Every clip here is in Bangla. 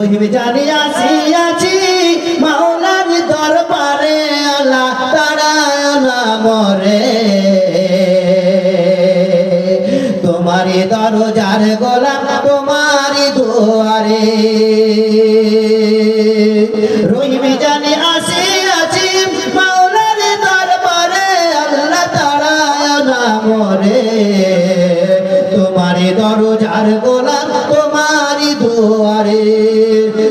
জানি আসিয়াছি মাওলার দরবারে আল্লাহ তারায় না মরে তোমারি দরজার গোলাম তোমারি দুয়ারে রহিমি জানি আসিয়াছি মাওলার দরবারে আল্লাহ তারায় না মরে তোমারি দরজার গোলাম তোমারি দুয়ারে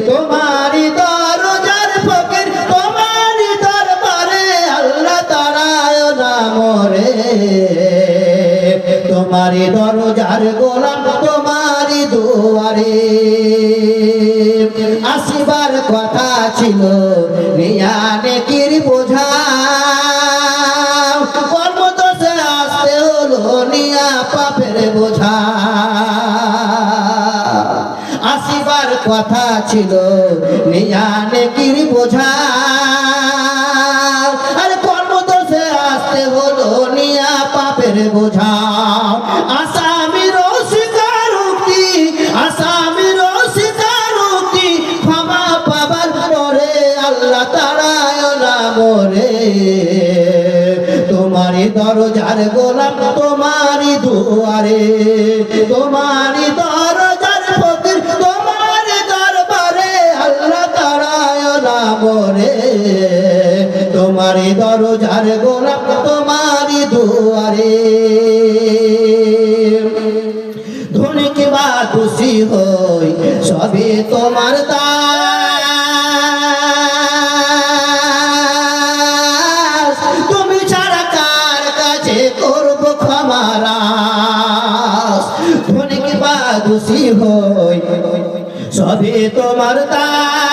তোমারি দরজার ফকির তোমারি দরবারে আল্লাহ তারায় না মরে তোমারি দরজার গোলাম তোমারি দুয়ারে আসিবার কথা ছিল নিয়ানে কির বোঝা কর্মদোষে আসতে হলো নিয়া পাপের বোঝা আসিবার কথা ছিল নিয়ানে কির বোঝা আর কর্মদোষে আসতে হলো নিয়া পাপের বোঝা আসামির স্বীকারোক্তি আসামির স্বীকারোক্তি ক্ষমা পাবার পরে আল্লাহ তারায় না মরে তোমারি দরজার গোলাম তোমারি দুয়ারে তোমারি দরজার ফকির তোমারি দরবারে আল্লাহ তারায় না মরে তোমারি দরজার গোলাম তোমারি দুয়ারে ধনিক বা খুশি হই সবই তোমার দাস তুমি ছাড়া কার কাছে করব ক্ষমারাস ধনিক বা খুশি হই সবই তোমার দাস